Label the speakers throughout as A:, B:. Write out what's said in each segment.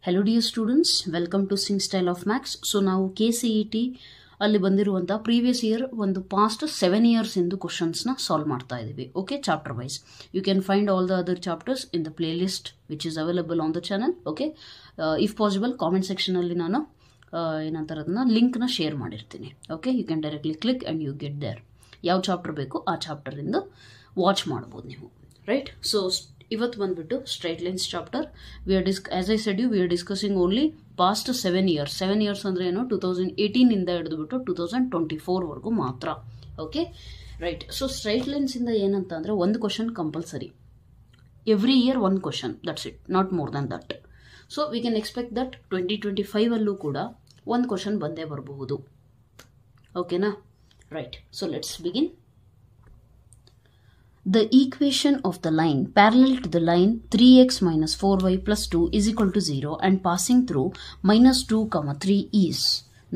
A: Hello dear students, welcome to Sing Style of Max. So now KCET ಅಲ್ಲಿ ಬಂದಿರುವಂತ previous year ಒಂದು past 7 years ಇಂದು questions ನ solve ಮಾಡ್ತಾ ಇದೀವಿ. Okay, chapter wise. You can find all the other chapters in the playlist which is available on the channel. Okay, if possible comment section ಅಲ್ಲಿ ನಾನು ಏನಂತಾರೆ ಅದನ್ನ link ನ ಶೇರ್ ಮಾಡಿರ್ತೀನಿ. Okay, you can directly click and you get there. ಯಾವ chapter ಬೇಕು ಆ chapter ಇಂದ ವಾಚ್ ಮಾಡಬಹುದು ನೀವು. ರೈಟ್, ಸೊ ಇವತ್ತು ಬಂದ್ಬಿಟ್ಟು straight lines chapter. As I said you, we are discussing only past 7 years. 7 years ಅಂದ್ರೆ ಏನು, 2018 ಇಂದ ಹಿಡಿದುಬಿಟ್ಟು 2024 ವರೆಗೂ ಮಾತ್ರ. Okay, right. So straight lines ಇಂದ ಏನಂತ ಅಂದ್ರೆ ಒಂದು ಕ್ವಶನ್ ಕಂಪಲ್ಸರಿ, ಎವ್ರಿ ಇಯರ್ ಒಂದು question, that's it, not more than that. So we can expect that 2025 ಅಲ್ಲೂ ಕೂಡ ಒಂದು ಕ್ವಶನ್ ಬಂದೇ ಬರಬಹುದು. ಓಕೆನಾ, right. So let's begin. The equation of the line parallel to the line 3x minus 4y plus 2 is equal to 0 and passing through minus 2, 3 is.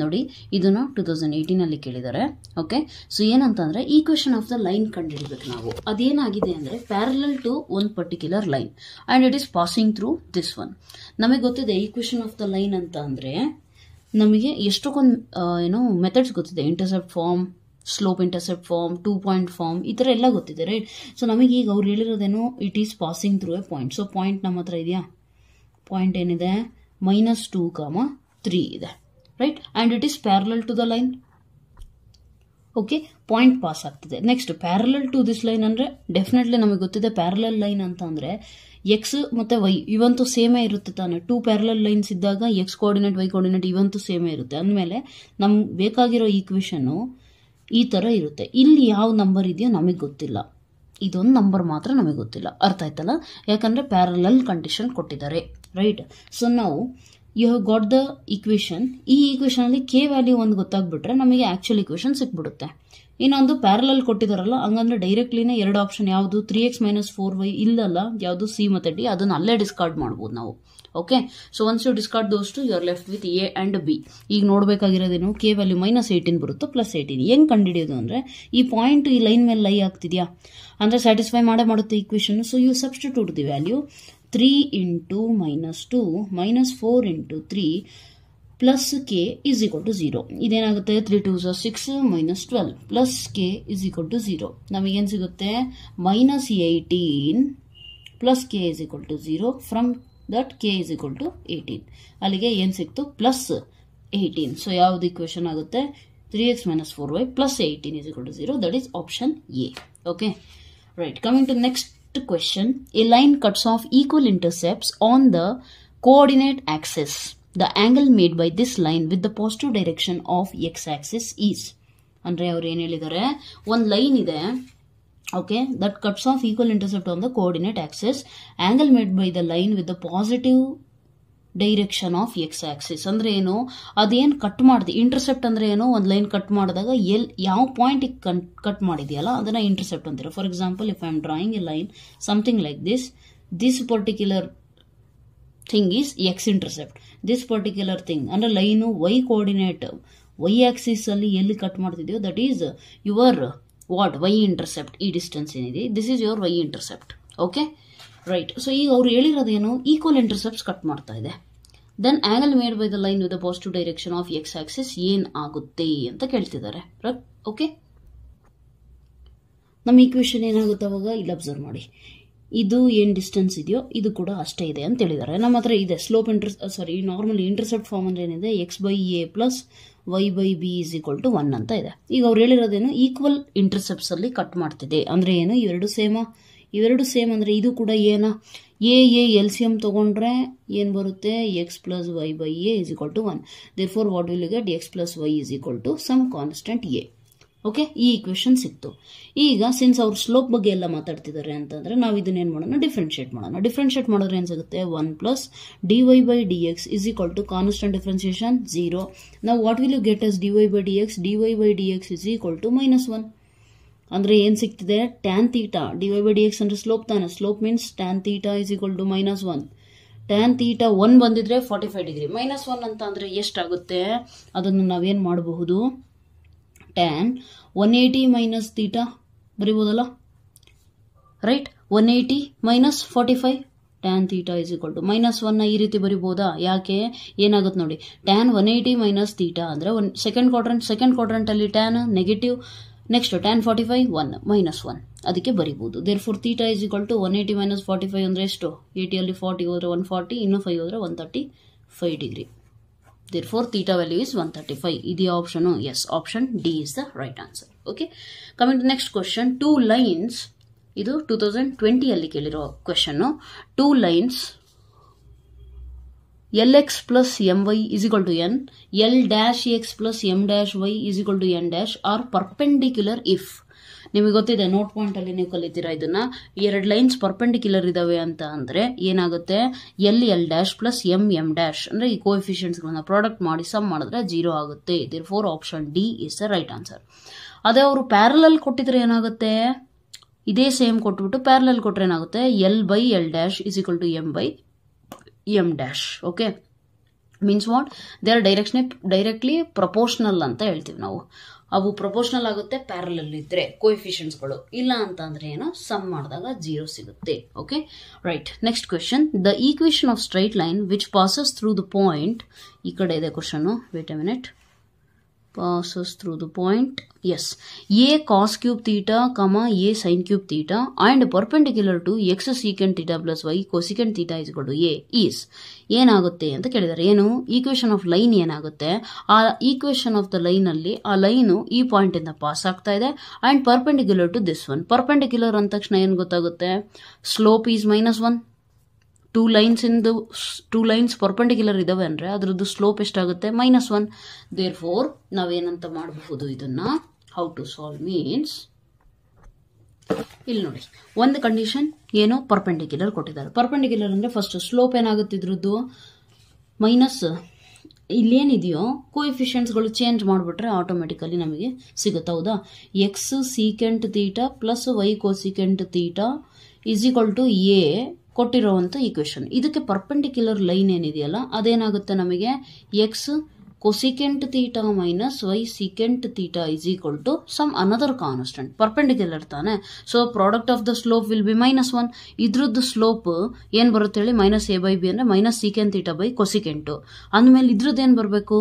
A: ನೋಡಿ, ಇದನ್ನು 2018 ಅಲ್ಲಿ ಕೇಳಿದ್ದಾರೆ. ಓಕೆ, ಸೊ ಏನಂತಂದ್ರೆ ಈಕ್ವೇಶನ್ ಆಫ್ ದ ಲೈನ್ ಕಂಡುಹಿಡಬೇಕು ನಾವು. ಅದೇನಾಗಿದೆ ಅಂದ್ರೆ parallel to one particular line and it is passing through this one. ನಮಗೆ ಗೊತ್ತಿದೆ ಈಕ್ವೇಶನ್ ಆಫ್ ದ ಲೈನ್ ಅಂತ ಅಂದ್ರೆ ನಮಗೆ ಎಷ್ಟೊಂದು ಮೆಥಡ್ಸ್ ಗೊತ್ತಿದೆ. Intercept form, slope intercept form, 2 point form, ಈ ಥರ ಎಲ್ಲ ಗೊತ್ತಿದೆ. ರೈಟ್. ಸೊ ನಮಗೆ ಈಗ ಅವ್ರು ಹೇಳಿರೋದೇನು, it is passing through a point. So point ನಮ್ಮ ಹತ್ರ ಇದೆಯಾ? ಪಾಯಿಂಟ್ ಏನಿದೆ? -2, 3 ಇದೆ. Right, and it is parallel to the line. Okay, point pass ಆಗ್ತಿದೆ. Next parallel to this line ಅಂದ್ರೆ ಡೆಫಿನೆಟ್ಲಿ ನಮಗೆ ಗೊತ್ತಿದೆ ಪ್ಯಾರಲಲ್ ಲೈನ್ ಅಂತ ಅಂದ್ರೆ ಎಕ್ಸ್ ಮತ್ತೆ ವೈ ಇವಂತೂ ಸೇಮೇ ಇರುತ್ತೆ ತಾನೆ. 2 ಪ್ಯಾರಲಲ್ ಲೈನ್ಸ್ ಇದ್ದಾಗ ಎಕ್ಸ್ ಕೋಆರ್ಡಿನೇಟ್, ವೈ ಕೋಆರ್ಡಿನೇಟ್ ಇವಂತೂ ಸೇಮೇ ಇರುತ್ತೆ. ಅಂದಮೇಲೆ ನಮ್ಗೆ ಬೇಕಾಗಿರೋ ಈಕ್ವೇಶನ್ ಈ ತರ ಇರುತ್ತೆ. ಇಲ್ಲಿ ಯಾವ ನಂಬರ್ ಇದೆಯೋ ನಮಗೆ ಗೊತ್ತಿಲ್ಲ, ಇದೊಂದು ನಂಬರ್ ಮಾತ್ರ ನಮಗೆ ಗೊತ್ತಿಲ್ಲ. ಅರ್ಥ ಆಯ್ತಲ್ಲ? ಯಾಕಂದ್ರೆ ಪ್ಯಾರಲಲ್ ಕಂಡೀಷನ್ ಕೊಟ್ಟಿದ್ದಾರೆ. ರೈಟ್. ಸೊ ನಾವು you have got the equation. ಈ ಈಕ್ವೇಶನ್ ಅಲ್ಲಿ ಕೆ ವ್ಯಾಲ್ಯೂ ಒಂದು ಗೊತ್ತಾಗ್ಬಿಟ್ರೆ ನಮಗೆ ಆಕ್ಚುಲ್ ಈಕ್ವೇಶನ್ ಸಿಕ್ಬಿಡುತ್ತೆ. ಇನ್ನೊಂದು ಪ್ಯಾರಲಲ್ ಕೊಟ್ಟಿದಾರಲ್ಲ, ಹಂಗಂದ್ರೆ ಡೈರೆಕ್ಟ್ಲಿನೇ 2 ಆಪ್ಷನ್ ಯಾವುದು, 3x - 4y ಇಲ್ಲಲ್ಲ, ಯಾವುದು ಸಿ ಮತ್ತೆ ಡಿ, ಅದನ್ನ ಅಲ್ಲೇ ಡಿಸ್ಕಾರ್ಡ್ ಮಾಡಬಹುದು ನಾವು. Okay, so once you discard those two you are left with A and B. ಈಗ ನೋಡ್ಬೇಕಾಗಿರೋದೇನು, ಕೆ ವ್ಯಾಲ್ಯೂ -18 ಬರುತ್ತೋ +18. ಹೆಂಗ್ ಕಂಡುಹಿಡಿಯೋದು ಅಂದ್ರೆ ಈ ಪಾಯಿಂಟ್ ಈ ಲೈನ್ ಮೇಲೆ ಲೈ ಆಗ್ತಿದ್ಯಾ ಅಂದ್ರೆ ಸ್ಯಾಟಿಸ್ಫೈ ಮಾಡುತ್ತೆ equation. So you substitute the value 3 × -2 -4 × 3 plus k is equal to 0. ಇದೇನಾಗುತ್ತೆ, 3 2 6 -12 plus k is equal to 0. ನಮಗೇನು ಸಿಗುತ್ತೆ, -18 plus k is equal to 0. From that k is equal to 18. ಅಲ್ಲಿಗೆ ಏನು ಸಿಕ್ತು, +18. ಸೊ ಯಾವ್ದು ಇಕ್ವೇಶನ್ ಆಗುತ್ತೆ, 3x - 4y plus 18 is equal to 0. That is option A. Okay, right. Coming to next question. A line cuts off equal intercepts on the coordinate axis. The angle made by this line with the positive direction of x-axis is. ಅಂದ್ರೆ ಅವ್ರು ಏನ್ ಹೇಳಿದ್ದಾರೆ, ಒಂದು line ಇದೆ, okay, that cuts off equal intercept on the coordinate axis. Angle made by the line with the positive direction of x-axis. ಅಂದ್ರೆ ಏನು, ಅದೇನು cut ಮಾಡಿದೆ, ಇಂಟರ್ಸೆಪ್ಟ್ ಅಂದ್ರೆ ಏನು, ಒಂದು ಲೈನ್ ಕಟ್ ಮಾಡಿದಾಗ ಯಾವ ಪಾಯಿಂಟ್ ಕಟ್ ಮಾಡಿದೆಯಲ್ಲ ಅದನ್ನ ಇಂಟರ್ಸೆಪ್ಟ್ ಅಂತೀರ. For example, if I am drawing a line something like this particular thing is X intercept. This particular thing ಅಂದ್ರೆ line Y coordinate, Y axis ಅಲ್ಲಿ ಎಲ್ಲಿ ಕಟ್ ಮಾಡ್ತಿದೆಯೋ that is your what, Y intercept. ಈ distance ಏನಿದೆ, this is your Y intercept. Okay, right. So ಈಗ ಅವ್ರು ಹೇಳಿರೋದೇನು, equal intercepts cut ಮಾಡ್ತಾ ಇದೆ. Then angle made by the line with the positive direction of X Axis ಏನ್ ಆಗುತ್ತೆ ಅಂತ ಕೇಳ್ತಿದ್ದಾರೆ. ಓಕೆ, ನಮ್ಮ ಈಕ್ವೇಶನ್ ಏನಾಗುತ್ತೆ ಅವಾಗ, ಇಲ್ಲಿ ಅಬ್ಸರ್ವ್ ಮಾಡಿ, ಇದು ಏನ್ ಡಿಸ್ಟೆನ್ಸ್ ಇದೆಯೋ ಇದು ಕೂಡ ಅಷ್ಟೇ ಇದೆ ಅಂತ ಹೇಳಿದ್ದಾರೆ. ನಮ್ಮ ಹತ್ರ ಇದೆ ಸ್ಲೋಪ್ ನಾರ್ಮಲಿ ಇಂಟರ್ಸೆಪ್ಟ್ ಫಾರ್ಮ್ ಅಂದ್ರೆ ಏನಿದೆ, x/a plus y/b is equal to 1 ಅಂತ ಇದೆ. ಈಗ ಅವ್ರು ಹೇಳಿರೋದೇನು, ಈಕ್ವಲ್ ಇಂಟರ್ಸೆಪ್ಟ್ಸ್ ಅಲ್ಲಿ ಕಟ್ ಮಾಡ್ತಿದೆ ಅಂದ್ರೆ ಏನು, ಇವೆರಡು ಸೇಮ್ ಅಂದ್ರೆ ಇದು ಕೂಡ ಏನ, ಎ LCM ತಗೊಂಡ್ರೆ ಏನ್ ಬರುತ್ತೆ, x + y/a is equal to 1. Therefore what will you get, x + y is equal to some constant a. Okay, ಈ ಈಕ್ವೇಶನ್ ಸಿಕ್ತು. ಈಗ ಸಿನ್ಸ್ ಅವ್ರು ಸ್ಲೋಪ್ ಬಗ್ಗೆ ಎಲ್ಲ ಮಾತಾಡ್ತಿದ್ದಾರೆ ಅಂತಂದ್ರೆ ನಾವು ಇದನ್ನೇನ್ ಮಾಡೋಣ, ಡಿಫ್ರೆನ್ಶಿಯೇಟ್ ಮಾಡೋಣ. ಡಿಫ್ರೆನ್ಶಿಯೇಟ್ ಮಾಡಿದ್ರೆ ಏನ್ ಸಿಗುತ್ತೆ, 1 + dy/dx is equal to constant differentiation 0. ನಾವು what will you get as dy/dx? dy/dx is equal to -1. ಅಂದ್ರೆ ಏನ್ ಸಿಗ್ತಿದೆ, tan θ, dy/dx ಅಂದ್ರೆ ಸ್ಲೋಪ್ ತಾನೆ, slope means tan θ is equal to -1. tan θ 1 ಬಂದಿದ್ರೆ 45 ಡಿಗ್ರಿ, -1 ಅಂತ ಅಂದ್ರೆ ಎಷ್ಟಾಗುತ್ತೆ, ಅದನ್ನು ನಾವೇನ್ ಮಾಡಬಹುದು, tan 180 - θ ಬರೀಬಹುದಲ್ಲ. Right, 180 - 45 tan theta is equal to -1 ಈ ರೀತಿ ಬರಿಬೋದಾ? ಯಾಕೆ? ಏನಾಗುತ್ತೆ ನೋಡಿ, tan 180 minus theta ಅಂದ್ರೆ ಸೆಕೆಂಡ್ ಕ್ವಾಡ್ರೆಂಟ್ ಅಲ್ಲಿ tan ನೆಗೆಟಿವ್, ನೆಕ್ಸ್ಟ್ tan 45 1 -1 ಅದಕ್ಕೆ ಬರಿಬಹುದು. therefore theta is equal to 180 minus 45 ಅಂದ್ರೆ ಎಷ್ಟು? 80 ಅಲ್ಲಿ 40 ಹೋದ್ರೆ 140, ಇನ್ನು 5 ಹೋದ್ರೆ 135 degree. therefore theta value is 135. ಇದು option? yes, option D is the right answer. okay, coming to next question. 2 lines, ಇದು 2020 ಅಲ್ಲಿ ಕೇಳಿರೋ question. 2 lines lx plus my is equal to n, l dash x plus m dash y is equal to n dash are perpendicular if. ನಿಮಗೆ ಗೊತ್ತಿದೆ, note point ಅಲ್ಲಿ ನೀವು ಕಲಿತೀರಾ ಇದನ್ನ. 2 lines perpendicular ಇದಾವೆ ಅಂತ ಅಂದ್ರೆ ಏನಾಗುತ್ತೆ, L dash plus M dash ಅಂದ್ರೆ ಈ ಕೋಎಫಿಷಿಯಂಟ್ಸ್ ಗಳನ್ನ ಪ್ರಾಡಕ್ಟ್ ಮಾಡಿ ಸಮ್ ಮಾಡಿದ್ರೆ 0 ಆಗುತ್ತೆ. therefore option D is the right answer. ಅದೇ ಅವರು ಪ್ಯಾರಲಲ್ ಕೊಟ್ಟಿದ್ರೆ ಏನಾಗುತ್ತೆ, ಇದೇ ಸೇಮ್ ಕೊಟ್ಬಿಟ್ಟು ಪ್ಯಾರಲಲ್ ಕೊಟ್ರೆ ಏನಾಗುತ್ತೆ, L by L dash is equal to M by M dash. Okay, means what, they are directly proportional ಅಂತ ಹೇಳ್ತೀವಿ ನಾವು. ಅವು ಪ್ರಪೋರ್ಷನಲ್ ಆಗುತ್ತೆ ಪ್ಯಾರಲಲ್ ಇದ್ರೆ ಕೋಎಫಿಷಿಯಂಟ್ಸ್ಗಳು, ಇಲ್ಲ ಅಂತ ಅಂದ್ರೆ ಏನೋ ಸಮ್ ಮಾಡಿದಾಗ 0 ಸಿಗುತ್ತೆ. Okay, right. Next question. The equation of straight line which passes through the point, ಈ ಕಡೆ ಇದೆ question, wait a minute. passes through the point, yes, a cos cube theta comma a sin cube theta and perpendicular to x secant theta plus y cosecant theta is equal to a is ಏನಾಗುತ್ತೆ ಅಂತ ಕೇಳಿದ್ದಾರೆ. ಏನು equation of line ಏನಾಗುತ್ತೆ, ಆ equation of the line ಅಲ್ಲಿ ಆ line ಈ point ಇಂದ ಪಾಸ್ ಆಗ್ತಾ ಇದೆ and perpendicular to this one. Perpendicular ಅಂದ ತಕ್ಷಣ ಏನ್ ಗೊತ್ತಾಗುತ್ತೆ, ಸ್ಲೋಪ್ ಈಸ್ -1. 2 ಲೈನ್ಸ್ ಪರ್ಪೆಂಡಿಕ್ಯುಲರ್ ಇದಾವೆ ಅಂದ್ರೆ ಅದ್ರದ್ದು ಸ್ಲೋಪ್ ಎಷ್ಟಾಗುತ್ತೆ, -1. therefore ನಾವೇನಂತ ಮಾಡಬಹುದು ಇದನ್ನ, ಹೌ ಟು ಸಾಲ್ವ್ ಮೀನ್ಸ್, ಇಲ್ಲಿ ನೋಡಿ ಒಂದು ಕಂಡೀಷನ್ ಏನು, ಪರ್ಪೆಂಡಿಕ್ಯುಲರ್ ಕೊಟ್ಟಿದ್ದಾರೆ. ಪರ್ಪೆಂಡಿಕ್ಯುಲರ್ ಅಂದ್ರೆ ಫಸ್ಟ್ ಸ್ಲೋಪ್ ಏನಾಗುತ್ತೆ ಇದ್ರದ್ದು ಮೈನಸ್, ಇಲ್ಲೇನಿದೆಯೋ ಕೋಎಫಿಷಿಯಂಟ್ಸ್ ಗಳು ಚೇಂಜ್ ಮಾಡಿಬಿಟ್ರೆ ಆಟೋಮೆಟಿಕಲಿ ನಮಗೆ ಸಿಗುತ್ತೆ. ಹೌದಾ, X secant theta plus Y cosecant theta is equal to A ಕೊಟ್ಟಿರುವಂತ ಈಕ್ವೇಶನ್. ಇದಕ್ಕೆ ಪರ್ಪೆಂಡಿಕ್ಯುಲರ್ ಲೈನ್ ಏನಿದೆಯಲ್ಲ ಅದೇನಾಗುತ್ತೆ ನಮಗೆ, X cosecant theta minus Y secant theta is equal to some another constant. Perpendicular ತಾನೆ, so product of the slope will be -1. ಇದ್ರದ್ದು slope ಏನ್ ಬರುತ್ತೆ ಹೇಳಿ, -a/b ಅಂದ್ರೆ minus secant theta by cosecant. ಅಂದ್ಮೇಲೆ ಇದ್ರದ್ದು ಏನ್ ಬರಬೇಕು,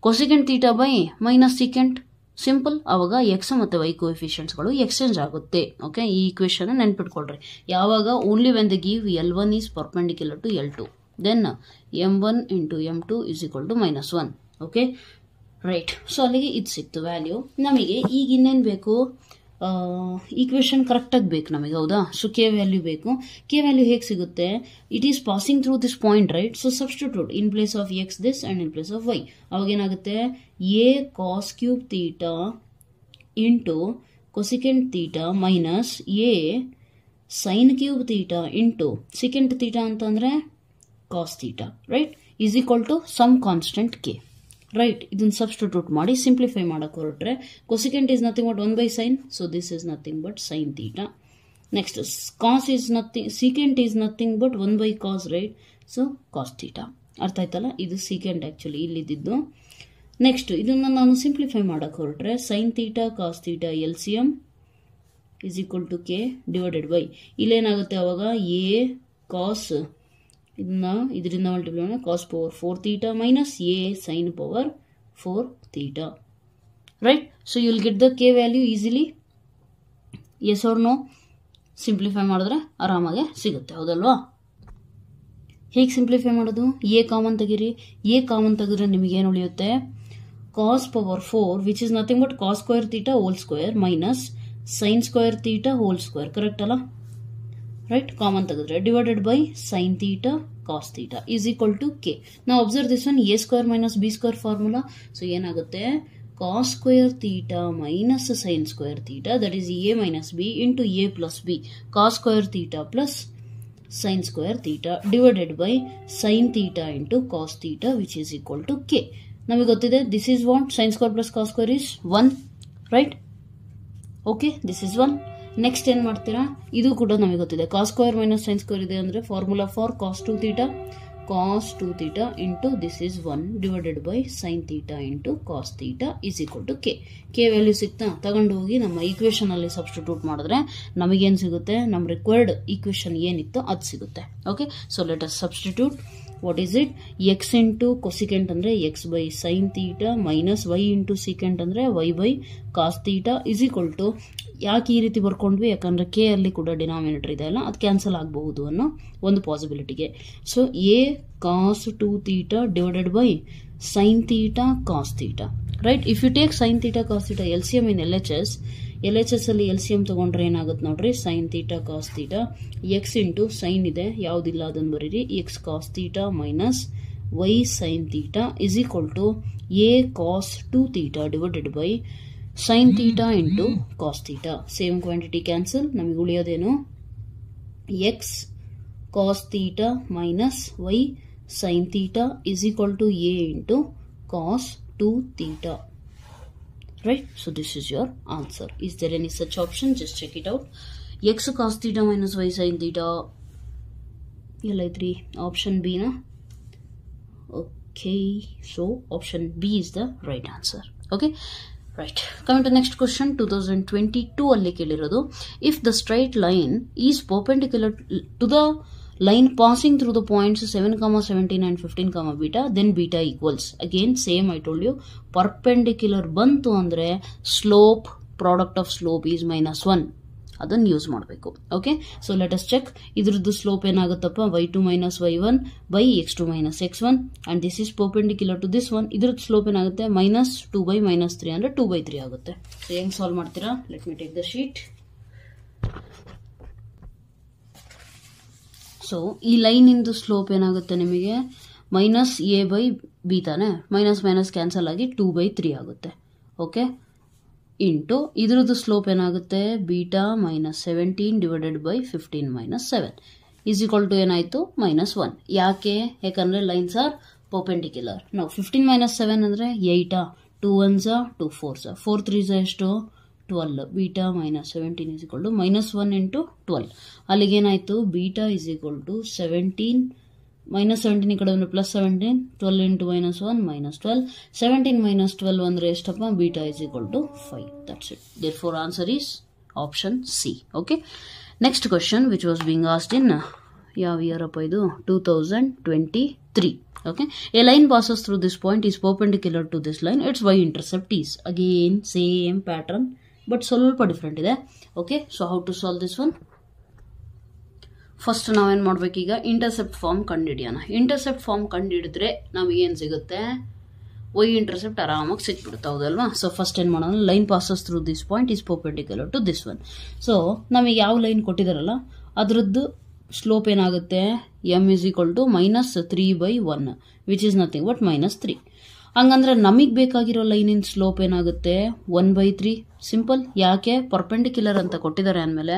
A: cosecant theta by minus secant. Simple. ಅವಾಗ ಎಕ್ಸ್ ಮತ್ತೆ ವೈ ಕೋಎಫಿಷಿಯಂಟ್ಸ್ ಗಳು ಎಕ್ಸ್ಚೇಂಜ್ ಆಗುತ್ತೆ. ಓಕೆ, ಈ ಈಕ್ವೇಶನ್ ನೆನ್ಪಿಟ್ಕೊಳ್ರಿ. ಯಾವಾಗ, only when the give L1 is perpendicular to L2, then M1 into M2 is equal to -1. Okay, right. So ಅಲ್ಲಿಗೆ ಇದು ಸಿಕ್ತು ವ್ಯಾಲ್ಯೂ. ನಮಗೆ ಈಗ ಇನ್ನೇನು ಬೇಕು, ಈಕ್ವೇಶನ್ ಕರೆಕ್ಟಾಗಿ ಬೇಕು ನಮಗೆ. ಹೌದಾ, ಸೊ ಕೆ ವ್ಯಾಲ್ಯೂ ಬೇಕು. ಕೆ ವ್ಯಾಲ್ಯೂ ಹೇಗೆ ಸಿಗುತ್ತೆ, it is passing through this point, right. So substitute in place of X this and in place of Y. ಅವಾಗ ಏನಾಗುತ್ತೆ, A cos cube theta into cosecant theta minus A sine cube theta into secant theta ಅಂತಂದ್ರೆ cos theta, right, is equal to some constant K. Right, ಇದನ್ನ substitute ಮಾಡಿ simplify ಮಾಡಕ್ ಹೊರಟ್ರೆ cosecant is nothing but 1/sin, so this is nothing but sine theta. Next cos is nothing, secant is nothing but 1/cos, right, so cos theta. ಅರ್ಥ ಆಯ್ತಲ್ಲ, ಇದು secant actually ಇಲ್ಲಿದ್ದು. Next ಇದನ್ನ ನಾನು simplify ಮಾಡಕ್ ಹೊರಟ್ರೆ sine theta cos theta LCM is equal to K divided by, ಇಲ್ಲೇನಾಗುತ್ತೆ ಅವಾಗ A cos, ಇದರಿಂದ ಮಲ್ಟಿಪ್ಲೈ ಮಾಡಿ cos power 4 theta minus A sine power 4 theta, right. So you will get the K value easily. Yes or no? Simplify ಮಾಡಿದ್ರೆ ಆರಾಮಾಗೆ ಸಿಗುತ್ತೆ, ಹೌದಲ್ವಾ? ಹೇಗೆ simplify ಮಾಡೋದು, ಎ ಕಾಮನ್ ತೆಗೀರಿ. ಎ ಕಾಮನ್ ತೆಗೆದ್ರೆ ನಿಮಗೆ ಏನು ಉಳಿಯುತ್ತೆ, cos power 4 which is nothing but cos square theta whole square minus sine square theta whole square, correct ಅಲ್ಲ, ರೈಟ್. ಕಾಮನ್ ತೆಗೆದ್ರೆ divided by sine theta cos theta is equal to k. ನಾವು observe this one, a square minus b square formula. So ಏನಾಗುತ್ತೆ, cos square theta minus sine square theta that is a minus b into a plus b cos square theta plus sin square theta divided by sin theta into cos theta which is equal to k. ನಮಗೆ ಗೊತ್ತಿದೆ this is what sin square plus cos square is 1, right? okay, this is 1. Next ಏನ್ ಮಾಡ್ತೀರಾ, ಇದು ಕೂಡ ನಮಗೆ ಗೊತ್ತಿದೆ cos square minus sin square ಇದೆ ಅಂದ್ರೆ formula for cos 2 theta cos 2 theta into this is 1 divided by sin theta into cos theta is equal to k. k value ಸಿಗ್ತಾ ತಗೊಂಡು ಹೋಗಿ ನಮ್ಮ ಈಕ್ವೇಶನ್ ಅಲ್ಲಿ ಸಬ್ಸ್ಟಿಟ್ಯೂಟ್ ಮಾಡಿದ್ರೆ ನಮಗೇನು ಸಿಗುತ್ತೆ, ನಮ್ಮ ರಿಕ್ವೈರ್ಡ್ ಈಕ್ವೇಶನ್ ಏನಿತ್ತು ಅದು ಸಿಗುತ್ತೆ. Okay, so let us substitute. What is it? x into cosecant ಅಂದ್ರೆ x by sin theta minus y into secant ಅಂದ್ರೆ y by cos theta is equal to, ಯಾಕೆ ಈ ರೀತಿ ಬರ್ಕೊಂಡ್ವಿ, ಯಾಕಂದ್ರೆ k ಅಲ್ಲಿ ಕೂಡ ಡಿನಾಮಿನೇಟರ್ ಇದೆ ಅಲ್ಲ, ಅದು ಕ್ಯಾನ್ಸಲ್ ಆಗಬಹುದು ಅನ್ನೋ ಒಂದು ಪಾಸಿಬಿಲಿಟಿಗೆ. So a cos 2 theta divided by sin theta cos theta, right? If you take sin theta cos theta LCM in LHS ಅಲ್ಲಿ LCM ತಗೊಂಡ್ರೆ ಏನಾಗುತ್ತೆ ನೋಡ್ರಿ, sin theta cos theta x into sine ಇದೆ, ಯಾವುದಿಲ್ಲ ಅದನ್ನು ಬರೀರಿ, x cos theta minus y sin theta is equal to a cos 2 theta divided by sin theta into cos theta. Same quantity cancel, ನಮಗೆ ಉಳಿಯೋದೇನು x cos theta minus y sin theta is equal to a into cos 2 theta. Right? So this is your answer. Is there any such option? Just check it out. X cos theta minus y sin theta. Option B, na? Okay. So option B is the right answer. Okay. Right. Coming to next question. 2022 alli kelirodu. If the straight line is perpendicular to the line passing through the points 7, 17 and 15, beta, then beta equals, again same I told you, perpendicular bantu andre slope, product of slope is -1, ಅದನ್ನು use ಮಾಡಬೇಕು. Okay, so let us check. ಇದ್ರದ್ದು slope ಏನಾಗುತ್ತಪ್ಪ, y2 minus y1 by x2 minus x1 and this is perpendicular to this one. ಇದ್ರದ್ದು slope ಏನಾಗುತ್ತೆ, -2 by -3 ಅಂದ್ರೆ 2/3 ಆಗುತ್ತೆ. So ಹೆಂಗ್ solve ಮಾಡ್ತೀರಾ, let me take the sheet. So ಈ ಲೈನ್ ಇಂದು ಸ್ಲೋಪ್ ಏನಾಗುತ್ತೆ ನಿಮಗೆ, -a/b ತಾನೆ, ಮೈನಸ್ ಕ್ಯಾನ್ಸಲ್ ಆಗಿ 2/3 ಆಗುತ್ತೆ. ಓಕೆ, ಇಂಟು ಇದ್ರದ್ದು ಸ್ಲೋಪ್ ಏನಾಗುತ್ತೆ, beta -17 divided by 15 - 7 is equal to ಏನಾಯ್ತು, -1. ಯಾಕೆ, ಯಾಕಂದ್ರೆ ಲೈನ್ಸ್ ಆರ್ ಪರ್ಪೆಂಡಿಕ್ಯುಲರ್. ನಾವು 15 - 7 ಅಂದ್ರೆ 8, 2 1s 2 4s 4 3s ಎಷ್ಟು 12. Beta -17 is equal to -1 into 12. ಅಲ್ಲಿಗೇನಾಯ್ತು, ಬೀಟಾ ಈಸ್ ಈಕ್ವಲ್ ಟು 17 -17 ಈ ಕಡೆ ಬಂದ್ರೆ +17, 12 ಇಂಟು -1 -12, 17 - 12 ಅಂದ್ರೆ ಎಷ್ಟಪ್ಪ, beta is equal to 5. That's it. Therefore answer is option C. Okay, next question which was being asked in ಯಾವ year ಅಪ್ಪ ಇದು, 2023. Okay, a line passes through this point is perpendicular to this line, its y intercept is, again same pattern but ಸ್ವಲ್ಪ different ಇದೆ. Okay, so how to solve this one. First ನಾವೇನ್ ಮಾಡ್ಬೇಕೀಗ, intercept form ಕಂಡುಹಿಡಿಯೋಣ. Intercept form ಕಂಡುಹಿಡಿದ್ರೆ ನಮಗೇನು ಸಿಗುತ್ತೆ, Y intercept ಆರಾಮಾಗಿ ಸಿಕ್ಬಿಡುತ್ತೆ, ಹೌದಲ್ವಾ. ಸೊ ಫಸ್ಟ್ ಏನ್ ಮಾಡೋಣ, line passes through this point is perpendicular to this one. So ನಮಗೆ ಯಾವ ಲೈನ್ ಕೊಟ್ಟಿದಾರಲ್ಲ ಅದರದ್ದು ಸ್ಲೋಪ್ ಏನಾಗುತ್ತೆ, m is equal to -3/1 which is nothing but -3. ಹಂಗಂದ್ರೆ ನಮಗೆ ಬೇಕಾಗಿರೋ ಲೈನಿನ ಸ್ಲೋಪ್ ಏನಾಗುತ್ತೆ, 1/3. ಸಿಂಪಲ್. ಯಾಕೆ, ಪರ್ಪೆಂಡಿಕ್ಯುಲರ್ ಅಂತ ಕೊಟ್ಟಿದ್ದಾರೆ ಅಂದಮೇಲೆ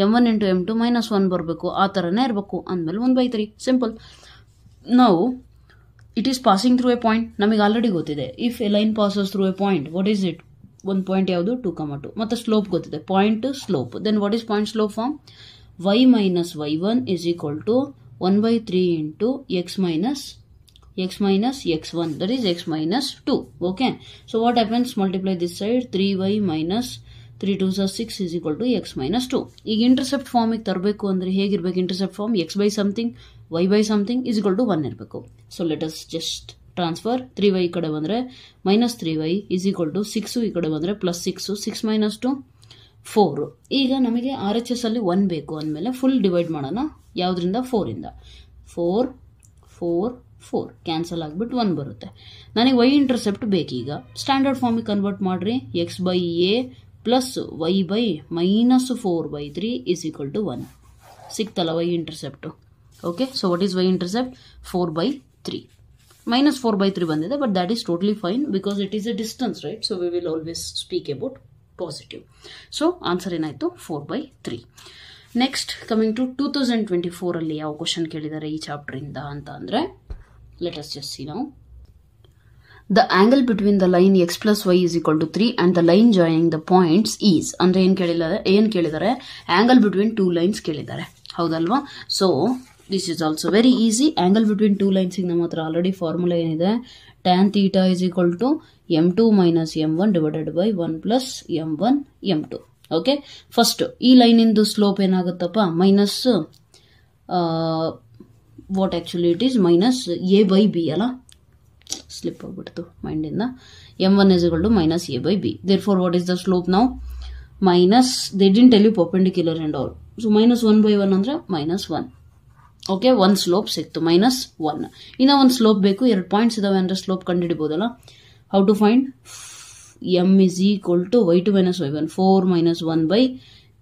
A: m1 ಇಂಟು m2 -1 ಬರಬೇಕು, ಆ ಥರನೇ ಇರಬೇಕು ಅಂದಮೇಲೆ 1/3. ಸಿಂಪಲ್. ನಾವು it is passing through a point, ನಮಗೆ ಆಲ್ರೆಡಿ ಗೊತ್ತಿದೆ. If a line passes through a point, what is it, ಒಂದು ಪಾಯಿಂಟ್ ಯಾವುದು, 2, 2 ಮತ್ತೆ ಸ್ಲೋಪ್ ಗೊತ್ತಿದೆ, point slope. Then what is point slope form, y minus y1 is equal to 1/3 into x minus x1, that is x minus 2. Okay, so what happens, multiply this side, 3y minus 3 2s are 6 is equal to x minus 2. ಈಗ intercept ಫಾರ್ಮಿಗೆ ತರಬೇಕು ಅಂದ್ರೆ ಹೇಗಿರ್ಬೇಕು, intercept form x by something y by something is equal to 1 ಇರಬೇಕು. So let us just transfer. 3y ಈ ಕಡೆ ಬಂದ್ರೆ -3y is equal to 6 ಈ ಕಡೆ ಬಂದ್ರೆ +6, 6 minus 2 4. ಈಗ ನಮಗೆ RHS ಅಲ್ಲಿ 1 ಬೇಕು ಅಂದಮೇಲೆ ಫುಲ್ ಡಿವೈಡ್ ಮಾಡೋಣ. ಯಾವುದರಿಂದ, 4 ಇಂದ. 4 4 4 ಕ್ಯಾನ್ಸಲ್ ಆಗಿಬಿಟ್ಟು 1 ಬರುತ್ತೆ. ನನಗೆ ವೈ ಇಂಟರ್ಸೆಪ್ಟ್ ಬೇಕೀಗ. ಸ್ಟ್ಯಾಂಡರ್ಡ್ ಫಾರ್ಮಿಗೆ ಕನ್ವರ್ಟ್ ಮಾಡ್ರಿ, x/a plus y/ -4/3 is equal to 1. ಸಿಕ್ತಲ್ಲ y intercept. Okay, so what is y intercept, 4/3. -4/3 ಬಂದಿದೆ, but that is totally fine because it is a distance, right. So we will always speak about positive. So answer ಏನಾಯ್ತು, 4/3. Next coming to 2024 ಅಲ್ಲಿ ಯಾವ question ಕೇಳಿದ್ದಾರೆ ಈ chapter ಇಂದ ಅಂತ ಅಂದ್ರೆ, let us just C now. The angle between the line x plus y is equal to 3 and the line joining the points is, ಅಂದ್ರೆ ಏನ್ ಕೇಳಿದ್ದಾರೆ, ಆಂಗಲ್ ಬಿಟ್ವೀನ್ 2 ಲೈನ್ಸ್ ಕೇಳಿದ್ದಾರೆ, ಹೌದಲ್ವಾ. So this is also very easy. Angle between two ಲೈನ್ಸಿಗೆ ನಮ್ಮ ಹತ್ರ already formula ಏನಿದೆ, tan theta is equal to m2 minus m1 divided by 1 plus m1 m2. Okay, first ಈ ಲೈನ್ ಇಂದು ಸ್ಲೋಪ್ ಏನಾಗುತ್ತಪ್ಪ, minus what actually it is minus a by b ಅಲ್ಲ, slip ಆಗ್ಬಿಡ್ತು ಮೈಂಡಿಂದ. m1 is equal to minus a by b. Therefore, what is the slope now? Minus, they didn't tell you perpendicular and all. So, minus 1 by 1 ಅಂದ್ರೆ minus 1. Okay, ಒಂದು slope ಸಿಕ್ತು minus 1. ಇನ್ನ ಒಂದು slope ಬೇಕು, 2 points ಇದಾವೆ ಅಂದ್ರೆ slope ಕಂಡುಹಿಡಿಬಹುದಲ್ಲ. How to find? m is equal to y2 minus y1, 4 minus 1 by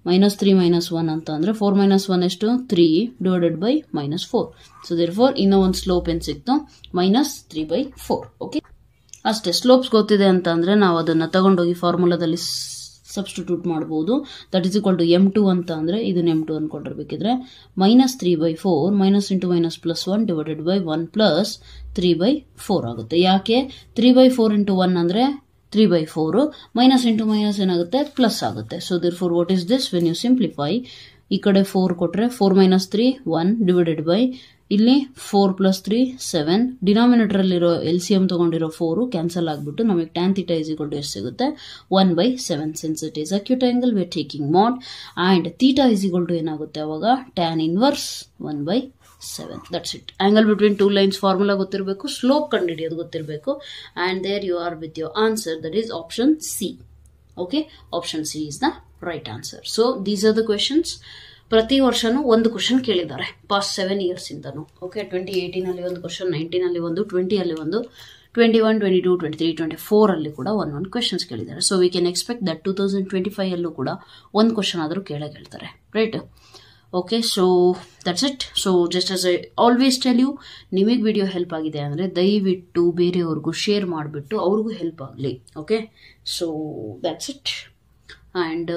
A: minus 3 minus 1 ಅಂತ ಅಂದ್ರೆ 4 minus 1 ಎಷ್ಟು 3 divided by minus 4. So therefore ಇನ್ನೂ ಒಂದು ಸ್ಲೋಪ್ ಏನ್ ಸಿಕ್ತು, minus 3 by 4. ಓಕೆ, ಅಷ್ಟೇ. ಸ್ಲೋಪ್ಸ್ ಗೊತ್ತಿದೆ ಅಂತ ಅಂದ್ರೆ ನಾವು ಅದನ್ನ ತಗೊಂಡೋಗಿ ಫಾರ್ಮುಲಾದಲ್ಲಿ ಸಬ್ಸ್ಟಿಟ್ಯೂಟ್ ಮಾಡಬಹುದು. That is equal to m2 ಅಂತ ಅಂದ್ರೆ ಇದನ್ನ m2 ಅನ್ಕೊಂಡಿರ್ಬೇಕಿದ್ರೆ minus 3 by 4 minus into minus plus 1 divided by 1 plus 3 by 4 ಆಗುತ್ತೆ. ಯಾಕೆ 3 by 4 into 1 ಅಂದ್ರೆ 3 by 4, minus into minus ಏನಾಗುತ್ತೆ, ಪ್ಲಸ್ ಆಗುತ್ತೆ. So therefore what is this? When you simplify, ಈ ಕಡೆ 4 ಕೊಟ್ರೆ 4 minus 3 1 divided by ಇಲ್ಲಿ 4 plus 3 7, ಡಿನಾಮಿನೇಟರ್ ಅಲ್ಲಿರೋ LCM ತಗೊಂಡಿರೋ 4 ಕ್ಯಾನ್ಸಲ್ ಆಗ್ಬಿಟ್ಟು ನಮಗೆ tan theta is equal to ಎಷ್ಟು ಸಿಗುತ್ತೆ, 1 by 7. Since it is acute angle, we are taking mod, and theta is equal to ಏನಾಗುತ್ತೆ ಅವಾಗ, tan inverse 1 by 7. That's it. Angle between two lines formula ಗೊತ್ತಿರಬೇಕು, slope ಕಂಡುಹಿಡಿಯೋದು ಗೊತ್ತಿರಬೇಕು, and there you are with your answer, that is option C. Okay, option C is the right answer. So these are the questions. ಪ್ರತಿ ವರ್ಷನೂ ಒಂದು question ಕೇಳಿದ್ದಾರೆ past 7 years ಇಂದನು. Okay, 2018 ಅಲ್ಲಿ ಒಂದು question, 19 ಅಲ್ಲಿ ಒಂದು, 20 ಅಲ್ಲಿ ಒಂದು, 21, 22, 23, 24 ಅಲ್ಲಿ ಕೂಡ ಒಂದೊಂದು ಕ್ವಶನ್ಸ್ ಕೇಳಿದ್ದಾರೆ. So we can expect that 2025 ಅಲ್ಲೂ ಕೂಡ ಒಂದು ಕ್ವಶನ್ ಆದರೂ ಕೇಳ್ತಾರೆ, right? Okay, so that's it. So just as I always tell you, ನಿಮಗೆ ವಿಡಿಯೋ ಹೆಲ್ಪ್ ಆಗಿದೆ ಅಂದರೆ ದಯವಿಟ್ಟು ಬೇರೆಯವ್ರಿಗೂ ಶೇರ್ ಮಾಡಿಬಿಟ್ಟು ಅವ್ರಿಗೂ ಹೆಲ್ಪ್ ಆಗಲಿ. Okay, so that's it. And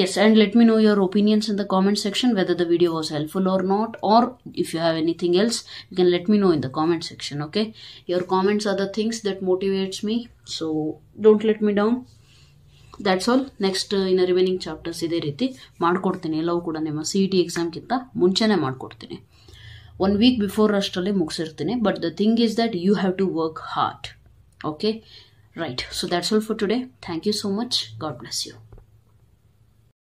A: yes, and let me know your opinions in the comment section, whether the video was helpful or not, or if you have anything else, you can let me know in the comment section. Okay, your comments are the things that motivates me, so don't let me down. That's all. Next in remaining chapters ಇದೇ ರೀತಿ ಮಾಡ್ಕೊಡ್ತೀನಿ, ಎಲ್ಲವೂ ಕೂಡ ನಿಮ್ಮ CET ಎಕ್ಸಾಮ್ಗಿಂತ ಮುಂಚೆನೇ ಮಾಡ್ಕೊಡ್ತೀನಿ. 1 week before ಅಷ್ಟರಲ್ಲಿ ಮುಗಿಸಿರ್ತೀನಿ. But the thing is that you have to work hard. Okay, right. So that's all for today. Thank you so much. God bless you.